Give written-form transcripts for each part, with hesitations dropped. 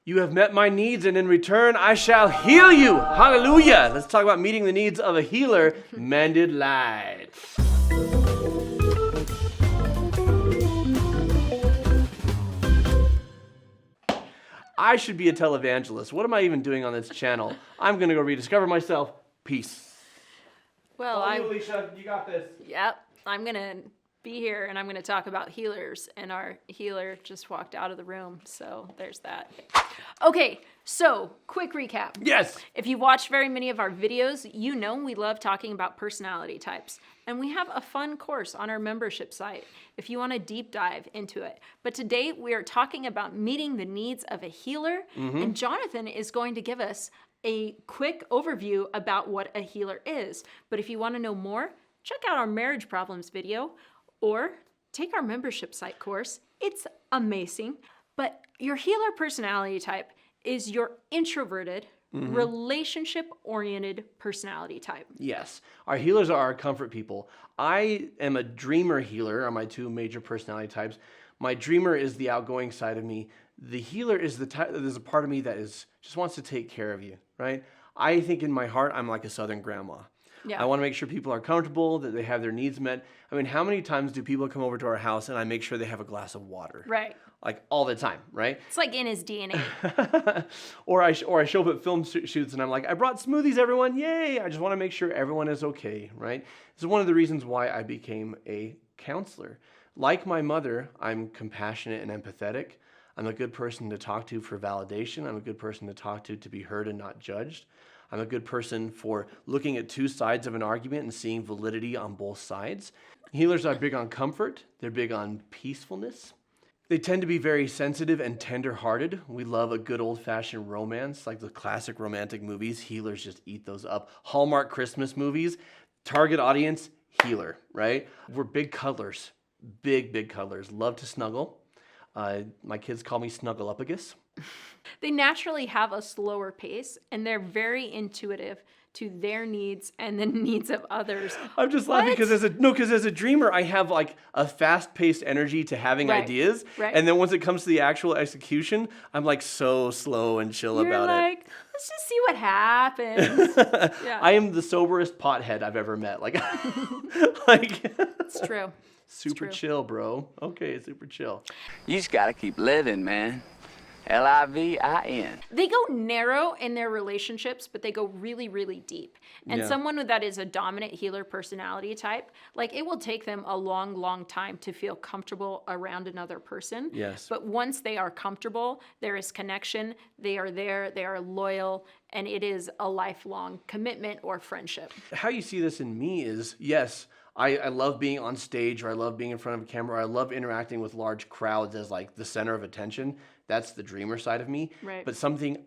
You have met my needs, and in return, I shall heal you. Hallelujah. Let's talk about meeting the needs of a healer. Mended live. I should be a televangelist. What am I even doing on this channel? I'm going to go rediscover myself. Peace. Well, Alicia, you got this. Yep. I'm going to be here and I'm going to talk about healers. And our healer just walked out of the room. So there's that. Okay. So quick recap. Yes. If you watch very many of our videos, you know we love talking about personality types. And we have a fun course on our membership site if you want to deep dive into it. But today we are talking about meeting the needs of a healer. And Jonathan is going to give us a quick overview about what a healer is. But if you want to know more, check out our marriage problems video or take our membership site course. It's amazing. But your healer personality type is your introverted, relationship-oriented personality type. Yes. Our healers are our comfort people. I am a dreamer healer are my two major personality types. My dreamer is the outgoing side of me. The healer is there's a part of me that just wants to take care of you, right? I think in my heart, I'm like a Southern grandma. Yeah. I want to make sure people are comfortable, that they have their needs met. I mean, how many times do people come over to our house and I make sure they have a glass of water? Right. Like all the time, right? It's like in his DNA. or I show up at film shoots and I'm like, I brought smoothies, everyone, yay! I just want to make sure everyone is okay, right? This is one of the reasons why I became a counselor. Like my mother, I'm compassionate and empathetic. I'm a good person to talk to for validation. I'm a good person to talk to be heard and not judged. I'm a good person for looking at two sides of an argument and seeing validity on both sides. Healers are big on comfort. They're big on peacefulness. They tend to be very sensitive and tender-hearted. We love a good old-fashioned romance, like the classic romantic movies. Healers just eat those up. Hallmark Christmas movies, target audience, healer, right? We're big cuddlers, big cuddlers. Love to snuggle. My kids call me Snuggle-upagus. They naturally have a slower pace and they're very intuitive to their needs and the needs of others. I'm just laughing because as a dreamer, I have like a fast-paced energy to having ideas. Right. And then once it comes to the actual execution, I'm like so slow and chill You're about like, let's just see what happens. Yeah. I am the soberest pothead I've ever met. Like, like It's true. super chill, bro. Okay, super chill. You just gotta keep living, man. Livin. They go narrow in their relationships, but they go really deep. And someone that is a dominant healer personality type, like it will take them a long time to feel comfortable around another person. Yes. But once they are comfortable, there is connection, they are there, they are loyal, and it is a lifelong commitment or friendship. How you see this in me is, yes, I love being on stage, or I love being in front of a camera, or I love interacting with large crowds as like the center of attention. That's the dreamer side of me. Right. But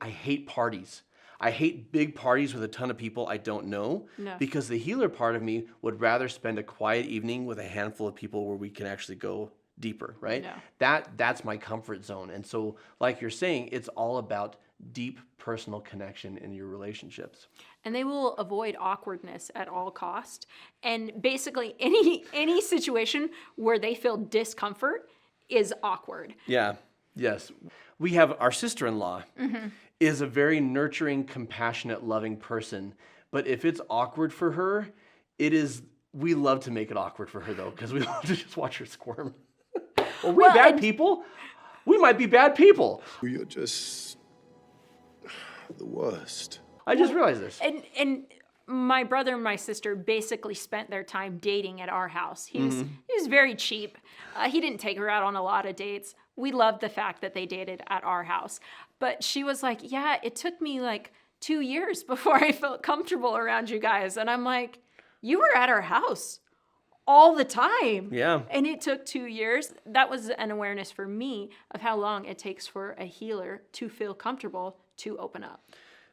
I hate parties. I hate big parties with a ton of people I don't know. No. Because the healer part of me would rather spend a quiet evening with a handful of people where we can actually go deeper, right? No. That's my comfort zone. And so, like you're saying, it's all about deep personal connection in your relationships. And they will avoid awkwardness at all cost. And basically any situation where they feel discomfort is awkward. Yeah. Yes. We have our sister-in-law is a very nurturing, compassionate, loving person. But if it's awkward for her, we love to make it awkward for her though, because we love to just watch her squirm. Are we bad people? We might be bad people. You're just the worst. I just realized this. And my brother and my sister basically spent their time dating at our house. He was very cheap. He didn't take her out on a lot of dates. We loved the fact that they dated at our house. But she was like, yeah, it took me like 2 years before I felt comfortable around you guys. And I'm like, you were at our house all the time. Yeah. And it took 2 years. That was an awareness for me of how long it takes for a healer to feel comfortable to open up.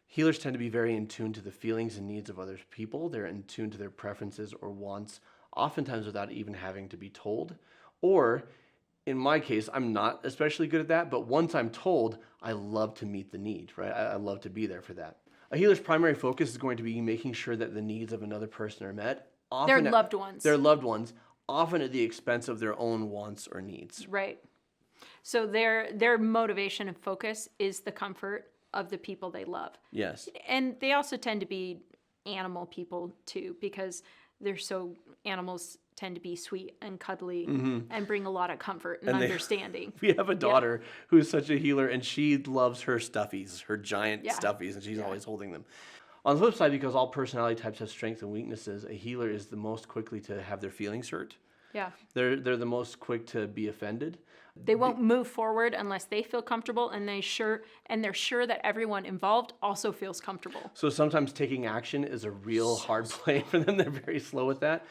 Healers tend to be very in tune to the feelings and needs of other people. They're in tune to their preferences or wants, oftentimes without even having to be told. Or, in my case, I'm not especially good at that, but once I'm told, I love to meet the need, right? I love to be there for that. A healer's primary focus is going to be making sure that the needs of another person are met. Their loved ones. Their loved ones, often at the expense of their own wants or needs. Right. So their motivation and focus is the comfort of the people they love. Yes. And they also tend to be animal people too, because animals tend to be sweet and cuddly and bring a lot of comfort and understanding. We have a daughter who's such a healer, and she loves her stuffies, her giant stuffies, and she's always holding them. On the flip side, because all personality types have strengths and weaknesses, a healer is the most quickly to have their feelings hurt. Yeah. They're the most quick to be offended. They won't move forward unless they feel comfortable, and they're sure that everyone involved also feels comfortable. So sometimes taking action is a real hard play for them. They're very slow with that.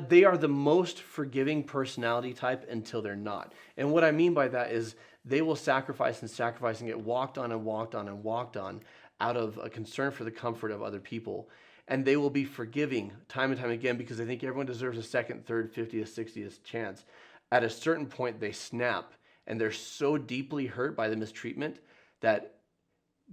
They are the most forgiving personality type until they're not. And what I mean by that is they will sacrifice and get walked on and walked on and walked on out of a concern for the comfort of other people. And they will be forgiving time and time again because they think everyone deserves a second, third, 50th, 60th chance. At a certain point, they snap, and they're so deeply hurt by the mistreatment that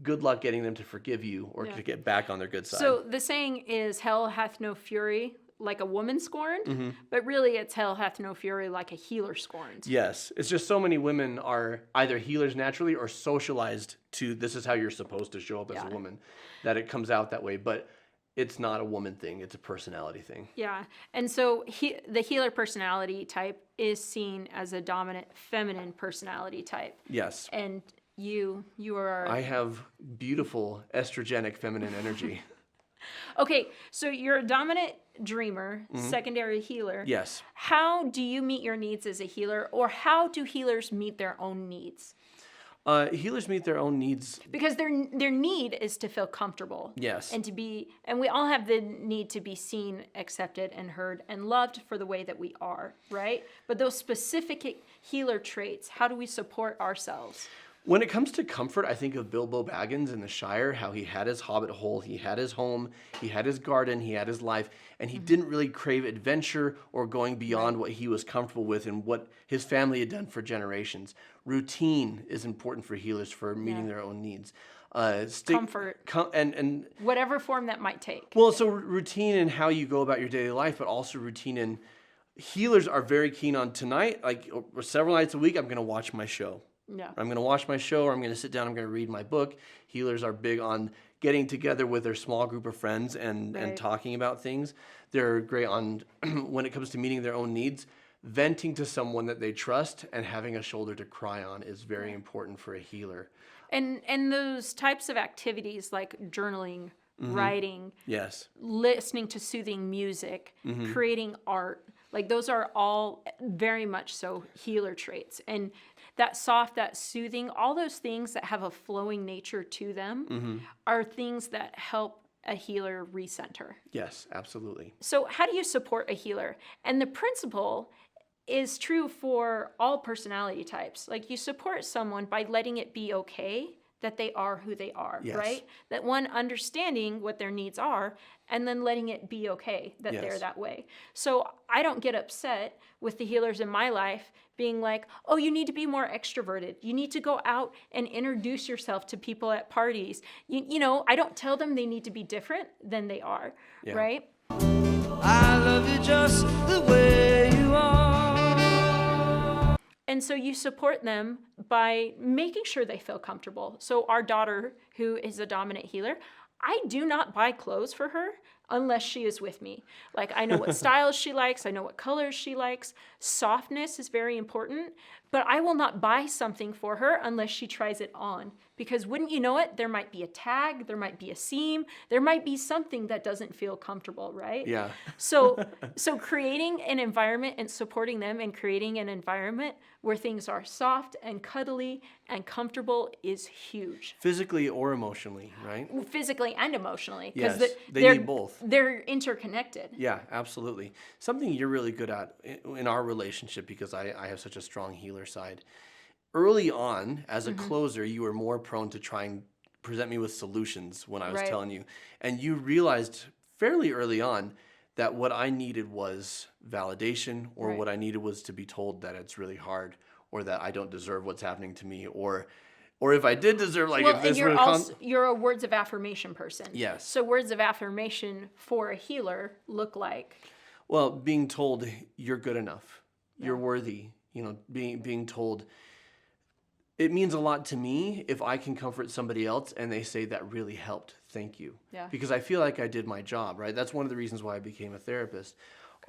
good luck getting them to forgive you or to get back on their good side. So the saying is, hell hath no fury like a woman scorned, but really it's hell hath no fury like a healer scorned. Yes. It's just so many women are either healers naturally or socialized to this is how you're supposed to show up as a woman, that it comes out that way. But it's not a woman thing. It's a personality thing. Yeah. And so the healer personality type is seen as a dominant feminine personality type. Yes. And you are... I have beautiful estrogenic feminine energy. Okay, so you're a dominant dreamer, secondary healer. Yes. How do you meet your needs as a healer, or how do healers meet their own needs? Healers meet their own needs. Because their need is to feel comfortable. Yes. And we all have the need to be seen, accepted, and heard, and loved for the way that we are, right? But those specific healer traits, how do we support ourselves? When it comes to comfort, I think of Bilbo Baggins in the Shire, how he had his hobbit hole, he had his home, he had his garden, he had his life, and he didn't really crave adventure or going beyond what he was comfortable with and what his family had done for generations. Routine is important for healers for meeting their own needs. Comfort. And whatever form that might take. well, so routine in how you go about your daily life, but also routine in healers are very keen on tonight, like or several nights a week, I'm going to watch my show. Yeah. I'm going to watch my show, or I'm going to sit down, I'm going to read my book. Healers are big on getting together with their small group of friends and talking about things. They're great on, when it comes to meeting their own needs, venting to someone that they trust and having a shoulder to cry on is very important for a healer. And those types of activities like journaling, writing, Yes. listening to soothing music, creating art, like those are all very much so healer traits. And that soft, that soothing, all those things that have a flowing nature to them are things that help a healer recenter. Yes, absolutely. So how do you support a healer? And the principle is true for all personality types. Like you support someone by letting it be okay that they are who they are, right? That one, understanding what their needs are, and then letting it be okay that they're that way. So I don't get upset with the healers in my life being like, oh, you need to be more extroverted. You need to go out and introduce yourself to people at parties. You know, I don't tell them they need to be different than they are, right? I love you just the way you are. And so you support them by making sure they feel comfortable. So our daughter, who is a dominant healer, I do not buy clothes for her unless she is with me. Like I know what styles she likes. I know what colors she likes. Softness is very important, but I will not buy something for her unless she tries it on. Because wouldn't you know it, there might be a tag, there might be a seam, there might be something that doesn't feel comfortable, right? Yeah. So creating an environment and supporting them and creating an environment where things are soft and cuddly and comfortable is huge. Physically or emotionally, right? Physically and emotionally. Yes, they need both. They're interconnected. Yeah, absolutely. Something you're really good at in our relationship, because I have such a strong healer side. Early on, as a closer, you were more prone to try and present me with solutions when I was telling you. And you realized fairly early on that what I needed was validation, or what I needed was to be told that it's really hard, or that I don't deserve what's happening to me, or if I did deserve, like well, if this and were you're a words of affirmation person. Yes. So words of affirmation for a healer look like? Well, being told you're good enough, you're worthy, you know, being told it means a lot to me if I can comfort somebody else and they say that really helped. Thank you. Yeah. Because I feel like I did my job, right? That's one of the reasons why I became a therapist.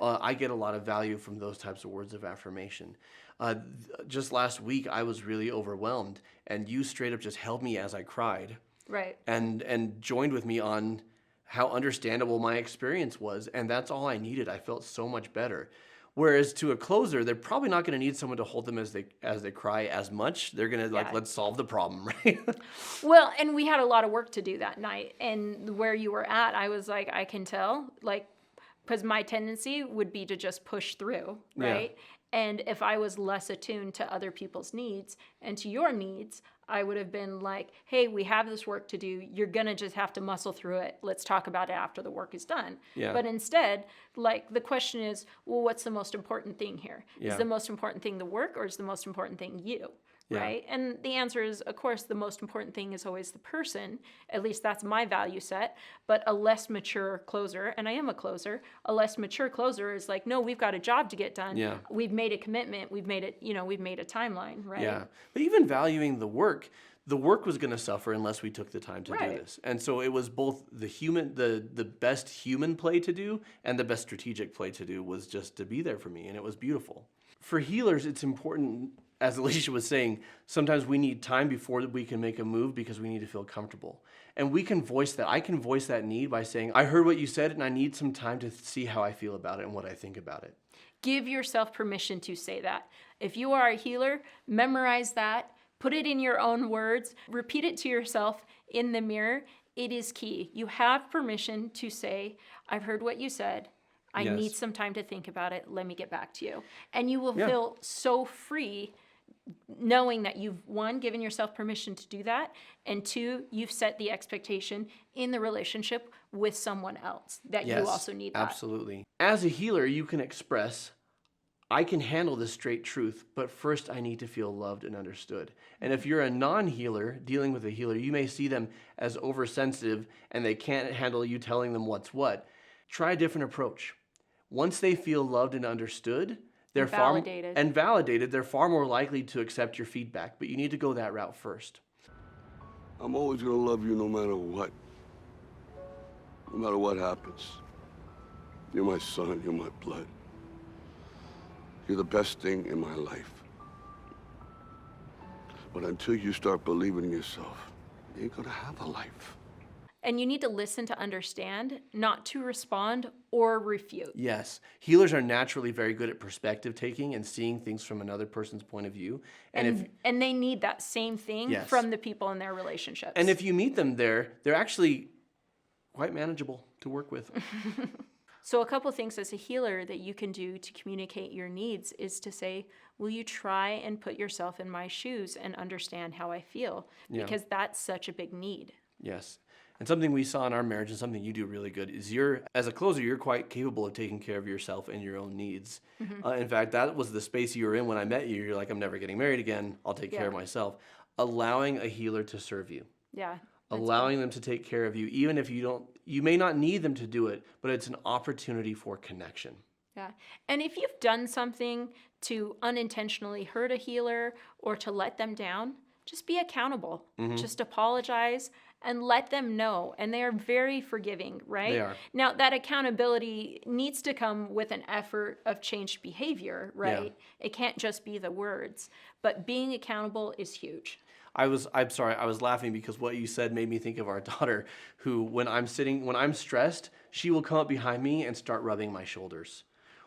I get a lot of value from those types of words of affirmation. Just last week, I was really overwhelmed, and you straight up just held me as I cried, Right. and joined with me on how understandable my experience was, and that's all I needed. I felt so much better. Whereas to a closer, they're probably not going to need someone to hold them as they cry as much. They're going to Yeah. let's solve the problem, right? Well, and we had a lot of work to do that night. And where you were at, I was like, I can tell, like, because my tendency would be to just push through, right? And if I was less attuned to other people's needs and to your needs, I would have been like, hey, we have this work to do. You're going to just have to muscle through it. Let's talk about it after the work is done. Yeah. But instead, like, the question is, well, what's the most important thing here? Yeah. Is the most important thing the work, or is the most important thing you? Yeah. Right? And the answer is, of course, the most important thing is always the person. At least that's my value set. But a less mature closer, and I am a closer, a less mature closer is like, no, we've got a job to get done. Yeah. We've made a commitment. We've made it, we've made a timeline, right? Yeah. But even valuing the work was going to suffer unless we took the time to do Right. this. And so it was both the best human play to do and the best strategic play to do was just to be there for me. And it was beautiful. For healers, it's important, as Alicia was saying, sometimes we need time before we can make a move because we need to feel comfortable. And we can voice that. I can voice that need by saying, I heard what you said and I need some time to see how I feel about it and what I think about it. Give yourself permission to say that. If you are a healer, memorize that. Put it in your own words. Repeat it to yourself in the mirror. It is key. You have permission to say, I've heard what you said. I Yes. need some time to think about it. Let me get back to you. And you will Yeah. feel so free knowing that you've, one, given yourself permission to do that, and two, you've set the expectation in the relationship with someone else that you also need that. Absolutely. As a healer, you can express, I can handle the straight truth, but first I need to feel loved and understood. And if you're a non-healer dealing with a healer, you may see them as oversensitive and they can't handle you telling them what's what. Try a different approach. Once they feel loved and understood, they're Validated. they're far more likely to accept your feedback, but you need to go that route first. I'm always gonna love you no matter what. No matter what happens. You're my son, you're my blood. You're the best thing in my life. But until you start believing in yourself, you ain't gonna have a life. And you need to listen to understand, not to respond or refute. Yes. Healers are naturally very good at perspective taking and seeing things from another person's point of view. And they need that same thing Yes. from the people in their relationships. And if you meet them there, they're actually quite manageable to work with. So a couple things as a healer that you can do to communicate your needs is to say, will you try and put yourself in my shoes and understand how I feel? Yeah. Because that's such a big need. Yes. And something we saw in our marriage and something you do really good is as a closer, you're quite capable of taking care of yourself and your own needs. In fact, that was the space you were in when I met you. You're like, I'm never getting married again. I'll take care of myself. Allowing a healer to serve you. Yeah. Allowing them to take care of you, even if you may not need them to do it, but it's an opportunity for connection. Yeah. And if you've done something to unintentionally hurt a healer or to let them down, just be accountable. Just apologize and let them know. And they are very forgiving, right? They are. Now, that accountability needs to come with an effort of changed behavior, right? It can't just be the words. But being accountable is huge. I'm sorry, I was laughing because what you said made me think of our daughter who, when I'm stressed, she will come up behind me and start rubbing my shoulders.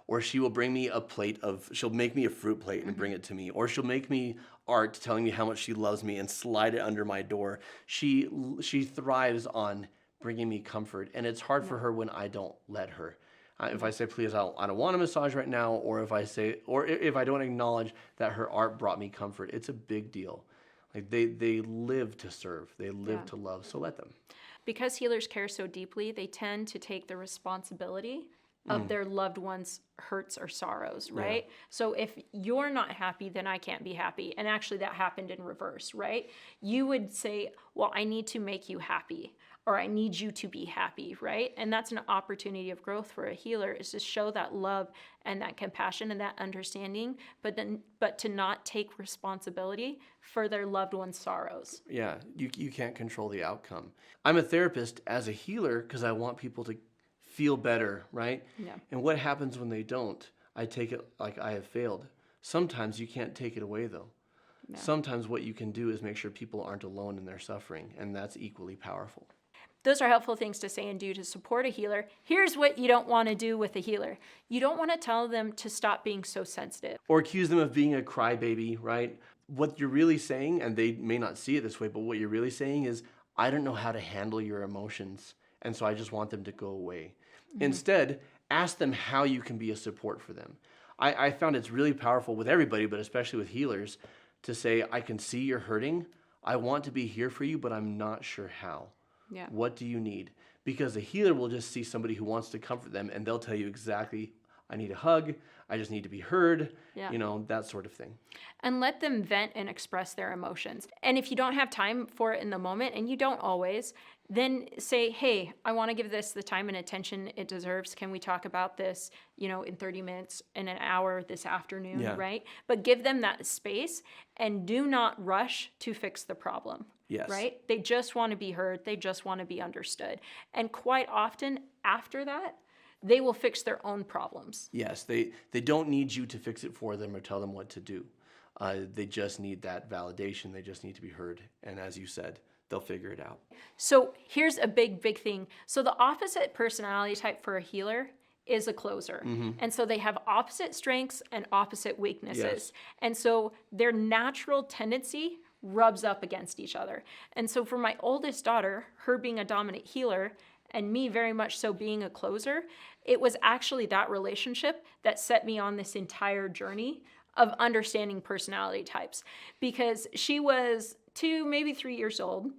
Or she will bring me she'll make me a fruit plate and bring it to me. Or she'll make me art telling me how much she loves me and slide it under my door. She thrives on bringing me comfort. And it's hard for her when I don't let her. If I say, please, I don't want a massage right now, or if I don't acknowledge that her art brought me comfort, it's a big deal. Like they live to serve, they live to love, so let them. Because healers care so deeply, they tend to take the responsibility of their loved ones' hurts or sorrows, right? So if you're not happy, then I can't be happy. And actually that happened in reverse, right? You would say, well, I need to make you happy, or I need you to be happy, right? And that's an opportunity of growth for a healer, is to show that love and that compassion and that understanding, but to not take responsibility for their loved one's sorrows. Yeah, you can't control the outcome. I'm a therapist as a healer because I want people to feel better, right? Yeah. And what happens when they don't? I take it like I have failed. Sometimes you can't take it away, though. Yeah. Sometimes what you can do is make sure people aren't alone in their suffering, and that's equally powerful. Those are helpful things to say and do to support a healer. Here's what you don't want to do with a healer. You don't want to tell them to stop being so sensitive. Or accuse them of being a crybaby, right? What you're really saying, and they may not see it this way, but what you're really saying is, I don't know how to handle your emotions, and so I just want them to go away. Instead, ask them how you can be a support for them. I found it's really powerful with everybody, but especially with healers, to say, I can see you're hurting. I want to be here for you, but I'm not sure how. Yeah. What do you need? Because a healer will just see somebody who wants to comfort them, and they'll tell you exactly, I need a hug, I just need to be heard, Yeah. that sort of thing. And let them vent and express their emotions. And if you don't have time for it in the moment, and you don't always, then say, hey, I want to give this the time and attention it deserves. Can we talk about this, in 30 minutes, in an hour this afternoon, Yeah. right? But give them that space, and do not rush to fix the problem. Yes. Right? They just want to be heard. They just want to be understood. And quite often after that, they will fix their own problems. Yes, they don't need you to fix it for them or tell them what to do. They just need that validation. They just need to be heard. And as you said, they'll figure it out. So here's a big thing. So the opposite personality type for a healer is a closer. And so they have opposite strengths and opposite weaknesses. Yes. And so their natural tendency rubs up against each other. And so for my oldest daughter, her being a dominant healer and me very much so being a closer, it was actually that relationship that set me on this entire journey of understanding personality types, because she was 2, maybe 3 years old,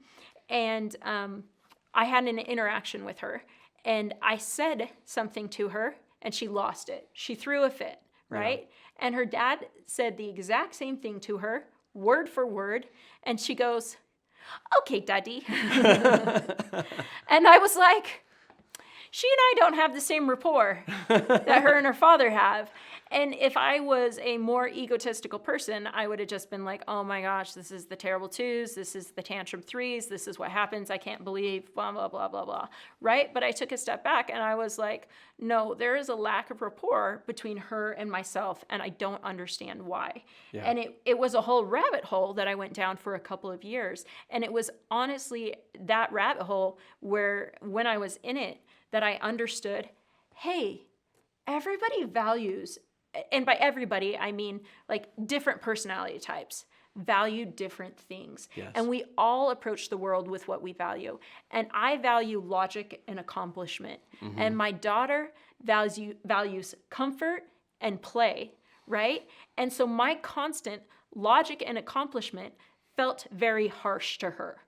and I had an interaction with her, and I said something to her, and she lost it. She threw a fit, right? Yeah. And her dad said the exact same thing to her, word for word, and she goes, okay, Daddy. And I was like, she and I don't have the same rapport that her and her father have. And if I was a more egotistical person, I would have just been like, oh my gosh, this is the terrible 2s, this is the tantrum 3s, this is what happens, I can't believe, blah, blah, blah, blah, blah, right? But I took a step back and I was like, no, there is a lack of rapport between her and myself, and I don't understand why. Yeah. And it was a whole rabbit hole that I went down for a couple of years. And it was honestly that rabbit hole where, when I was in it, that I understood, hey, everybody values, and by everybody, I mean like different personality types, value different things. Yes. And we all approach the world with what we value. And I value logic and accomplishment. And my daughter values comfort and play, right? And so my constant logic and accomplishment felt very harsh to her.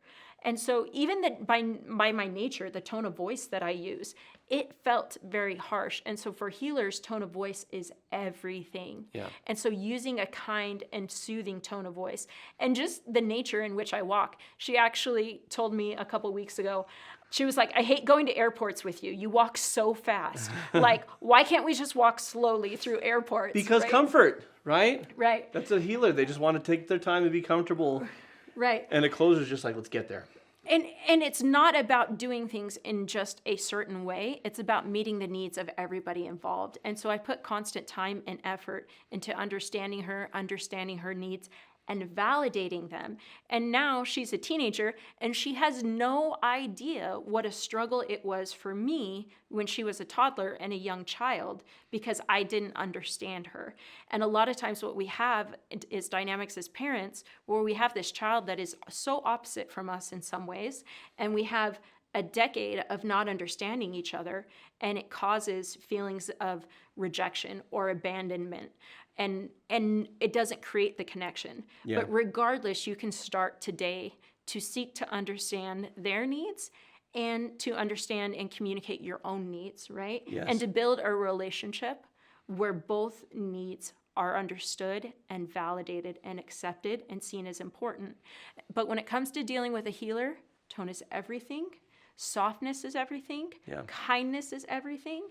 And so even that by my nature, the tone of voice that I use, it felt very harsh. And so for healers, tone of voice is everything. Yeah. And so using a kind and soothing tone of voice, and just the nature in which I walk. She actually told me a couple weeks ago, she was like, I hate going to airports with you. You walk so fast. Like, why can't we just walk slowly through airports? Because right? Comfort, right? Right. That's a healer. They just want to take their time and be comfortable. Right. And a closer is just like, let's get there. And it's not about doing things in just a certain way. It's about meeting the needs of everybody involved. And so I put constant time and effort into understanding her needs, and validating them. And now she's a teenager, and she has no idea what a struggle it was for me when she was a toddler and a young child, because I didn't understand her. And a lot of times what we have is dynamics as parents where we have this child that is so opposite from us in some ways, and we have a decade of not understanding each other, and it causes feelings of rejection or abandonment. And it doesn't create the connection. Yeah. But regardless, you can start today to seek to understand their needs and to understand and communicate your own needs, right? Yes. And to build a relationship where both needs are understood and validated and accepted and seen as important. But when it comes to dealing with a healer, tone is everything, softness is everything, Yeah. kindness is everything.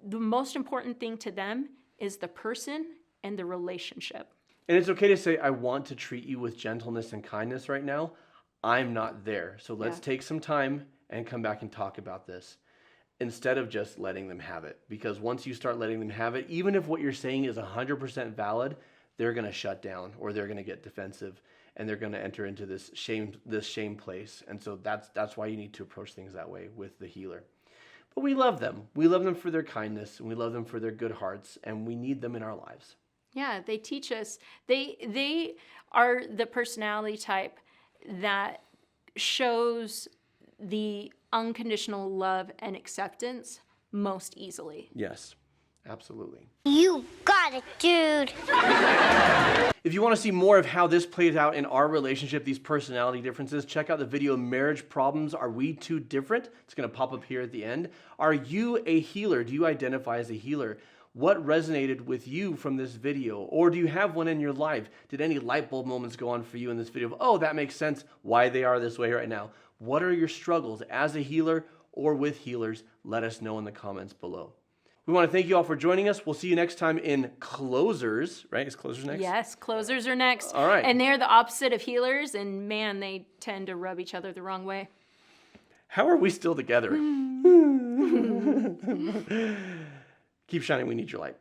The most important thing to them is the person and the relationship. And it's okay to say, I want to treat you with gentleness and kindness right now. I'm not there. So let's Yeah. take some time and come back and talk about this instead of just letting them have it. Because once you start letting them have it, even if what you're saying is 100% valid, they're going to shut down or they're going to get defensive and they're going to enter into this shame place. And so that's why you need to approach things that way with the healer. But we love them. We love them for their kindness and we love them for their good hearts and we need them in our lives. Yeah, they teach us. They are the personality type that shows the unconditional love and acceptance most easily. Yes, absolutely. You got it, dude. If you want to see more of how this plays out in our relationship, these personality differences, check out the video Marriage Problems. Are We Too Different? It's going to pop up here at the end. Are you a healer? Do you identify as a healer? What resonated with you from this video? Or do you have one in your life? Did any light bulb moments go on for you in this video? Oh, that makes sense why they are this way right now. What are your struggles as a healer or with healers? Let us know in the comments below. We want to thank you all for joining us. We'll see you next time in Closers, right? Is Closers next? Yes, closers are next. All right. And they're the opposite of healers, and man, they tend to rub each other the wrong way. How are we still together? Keep shining. We need your light.